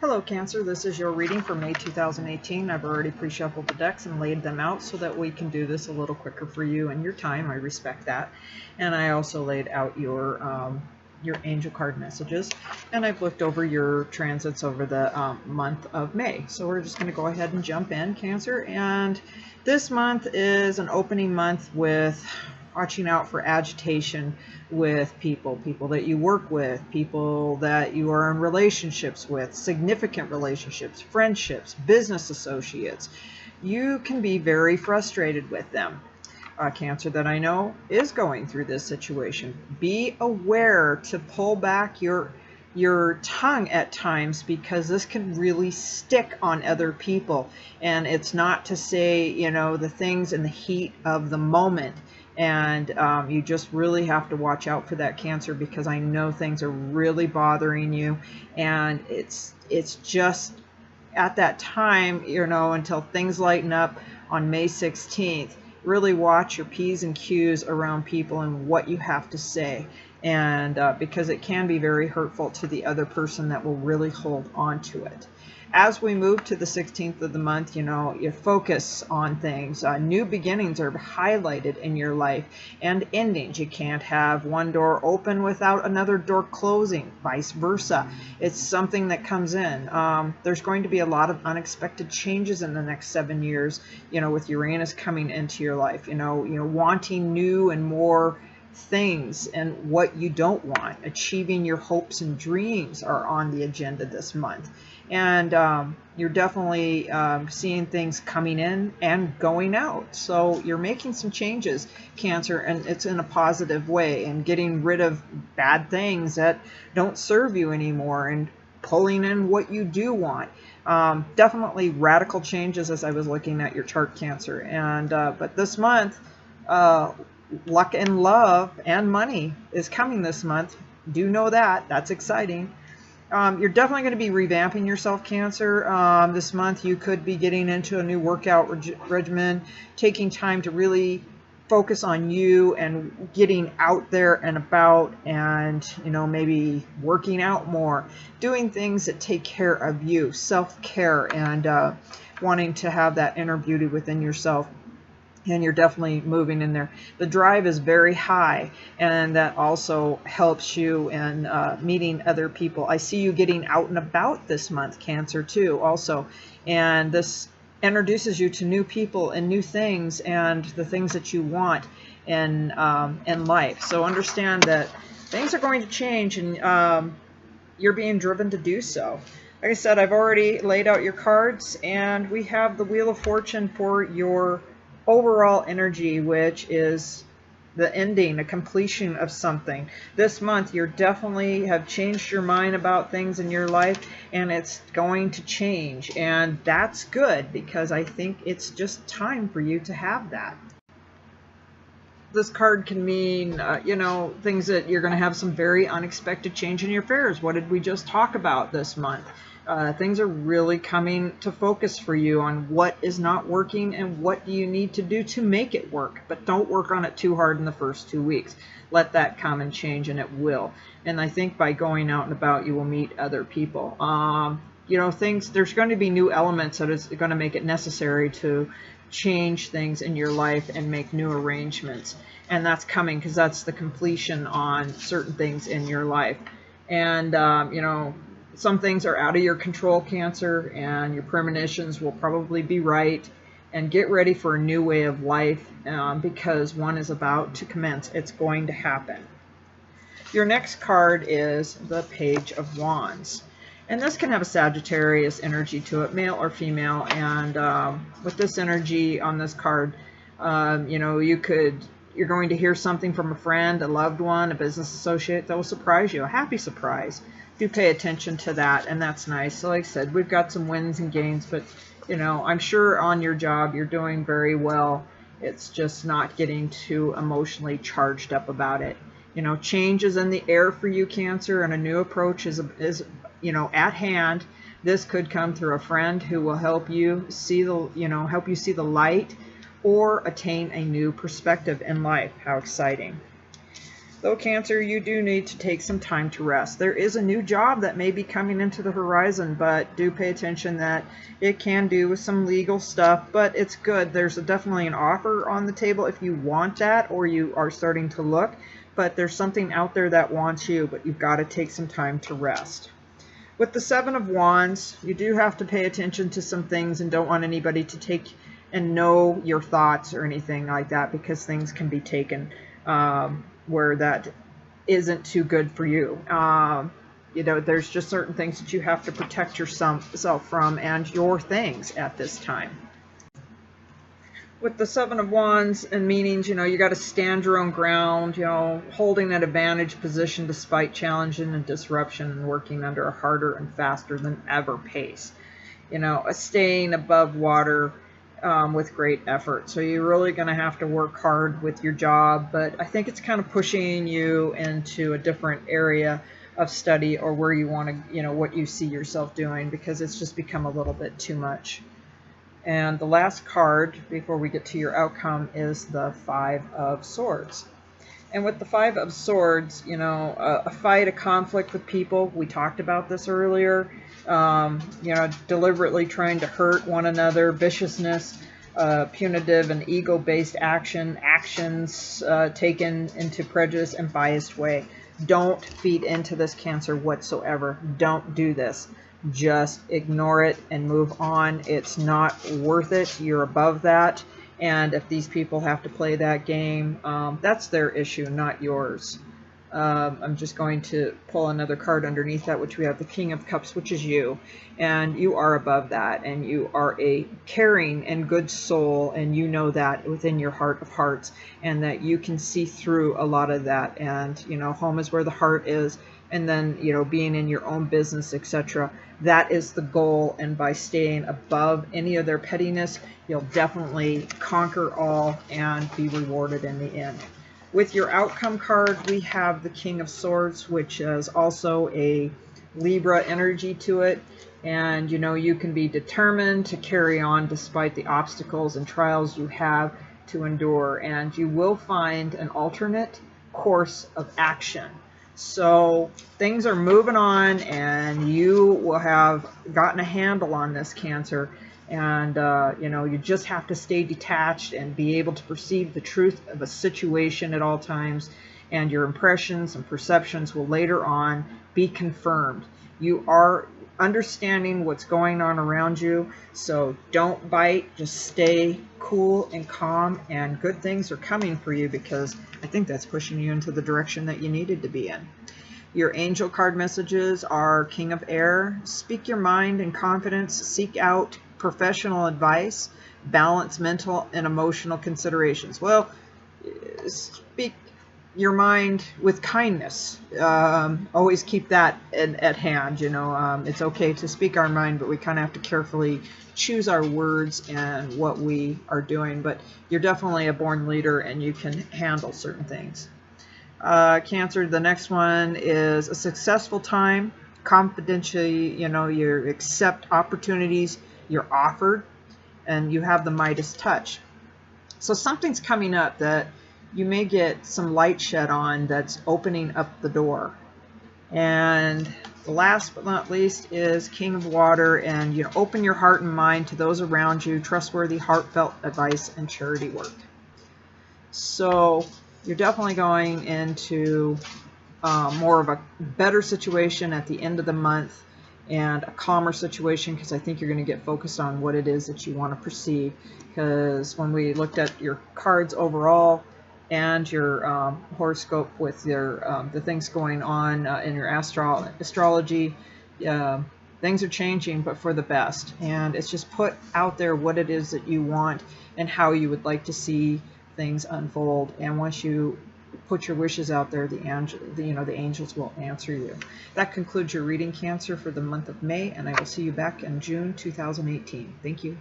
Hello Cancer, this is your reading for May 2018. I've already pre-shuffled the decks and laid them out so that we can do this a little quicker for you and your time. I respect that. And I also laid out your angel card messages, and I've looked over your transits over the month of May. So we're just going to go ahead and jump in, Cancer. And this month is an opening month with watching out for agitation with people that you work with, people that you are in relationships with, significant relationships, friendships, business associates. You can be very frustrated with them. Cancer that I know is going through this situation. Be aware to pull back your tongue at times, because this can really stick on other people. And it's not to say, you know, the things in the heat of the moment. And you just really have to watch out for that, Cancer, because I know things are really bothering you. And it's just at that time, you know, until things lighten up on May 16th, really watch your P's and Q's around people and what you have to say. And because it can be very hurtful to the other person that will really hold on to it. As we move to the 16th of the month, you know, you focus on things. New beginnings are highlighted in your life, and endings. You can't have one door open without another door closing, vice versa. It's something that comes in. There's going to be a lot of unexpected changes in the next 7 years, you know, with Uranus coming into your life, you know, wanting new and more things, and what you don't want. Achieving your hopes and dreams are on the agenda this month. And you're definitely seeing things coming in and going out. So you're making some changes, Cancer, and it's in a positive way, and getting rid of bad things that don't serve you anymore and pulling in what you do want. Definitely radical changes as I was looking at your chart, Cancer. And but this month, luck and love and money is coming this month. Do know that. That's exciting. You're definitely going to be revamping yourself, Cancer. This month you could be getting into a new workout regimen, taking time to really focus on you and getting out there and about, and, you know, maybe working out more, doing things that take care of you, self-care, and wanting to have that inner beauty within yourself. And you're definitely moving in there. The drive is very high, and that also helps you in meeting other people. I see you getting out and about this month, Cancer, too, also. And this introduces you to new people and new things, and the things that you want in life. So understand that things are going to change, and you're being driven to do so. Like I said, I've already laid out your cards, and we have the Wheel of Fortune for your overall energy, which is the ending, a completion of something. This month you definitely have changed your mind about things in your life, and it's going to change, and that's good, because I think it's just time for you to have that. This card can mean, you know, things that you're going to have some very unexpected change in your affairs. What did we just talk about this month? Things are really coming to focus for you on what is not working and what do you need to do to make it work. But don't work on it too hard in the first 2 weeks. Let that come and change, and it will. And I think by going out and about, you will meet other people. You know, there's going to be new elements that is going to make it necessary to change things in your life and make new arrangements. And that's coming, because that's the completion on certain things in your life. And, you know, some things are out of your control, Cancer, and your premonitions will probably be right. And get ready for a new way of life, because one is about to commence. It's going to happen. Your next card is the Page of Wands. And this can have a Sagittarius energy to it, male or female. And with this energy on this card, you know, you're going to hear something from a friend, a loved one, a business associate that will surprise you, a happy surprise. Do pay attention to that, and that's nice. So like I said, we've got some wins and gains, but, you know, I'm sure on your job you're doing very well. It's just not getting too emotionally charged up about it. You know, change is in the air for you, Cancer, and a new approach is you know, at hand. This could come through a friend who will help you see the light, or attain a new perspective in life. How exciting. Though Cancer, you do need to take some time to rest. There is a new job that may be coming into the horizon, but do pay attention that it can do with some legal stuff, but it's good. There's definitely an offer on the table if you want that or you are starting to look, but there's something out there that wants you, but you've got to take some time to rest. With the Seven of Wands, you do have to pay attention to some things and don't want anybody to take and know your thoughts or anything like that, because things can be taken where that isn't too good for you. You know, there's just certain things that you have to protect yourself from and your things at this time. With the Seven of Wands and meanings, you know, you got to stand your own ground, you know, holding an advantage position despite challenge and disruption, and working under a harder and faster than ever pace. You know, staying above water with great effort. So you're really going to have to work hard with your job, but I think it's kind of pushing you into a different area of study or where you want to, you know, what you see yourself doing, because it's just become a little bit too much. And the last card before we get to your outcome is the Five of Swords. And with the Five of Swords, you know, a fight, a conflict with people. We talked about this earlier. You know, deliberately trying to hurt one another, viciousness, punitive and ego-based actions taken into prejudice and biased way. Don't feed into this, Cancer, whatsoever. Don't do this. Just ignore it and move on. It's not worth it. You're above that. And if these people have to play that game, that's their issue, not yours. I'm just going to pull another card underneath that, which we have the King of Cups, which is you. And you are above that, and you are a caring and good soul, and you know that within your heart of hearts, and that you can see through a lot of that. And, you know, home is where the heart is, and then, you know, being in your own business, etc. That is the goal, and by staying above any of their pettiness, you'll definitely conquer all and be rewarded in the end. With your outcome card, we have the King of Swords, which is also a Libra energy to it. And, you know, you can be determined to carry on despite the obstacles and trials you have to endure. And you will find an alternate course of action. So things are moving on, and you will have gotten a handle on this, Cancer. And, you know, you just have to stay detached and be able to perceive the truth of a situation at all times. And your impressions and perceptions will later on be confirmed. You are understanding what's going on around you. So don't bite. Just stay cool and calm. And good things are coming for you, because I think that's pushing you into the direction that you needed to be in. Your angel card messages are King of Air. Speak your mind in confidence. Seek out professional advice. Balance mental and emotional considerations. Well, speak your mind with kindness. Always keep that at hand. You know, it's okay to speak our mind, but we kind of have to carefully choose our words and what we are doing. But you're definitely a born leader, and you can handle certain things. Cancer, the next one is a successful time. Confidentially, you know, you accept opportunities you're offered, and you have the Midas touch. So something's coming up that you may get some light shed on that's opening up the door. And the last but not least is King of Water, and you know, open your heart and mind to those around you, trustworthy, heartfelt advice and charity work. So you're definitely going into more of a better situation at the end of the month, and a calmer situation, because I think you're going to get focused on what it is that you want to perceive. Because when we looked at your cards overall and your horoscope with your the things going on in your astrology, things are changing, but for the best. And it's just put out there what it is that you want and how you would like to see things unfold. And once you put your wishes out there, the angels will answer you. That concludes your reading, Cancer, for the month of May, and I will see you back in June 2018. Thank you.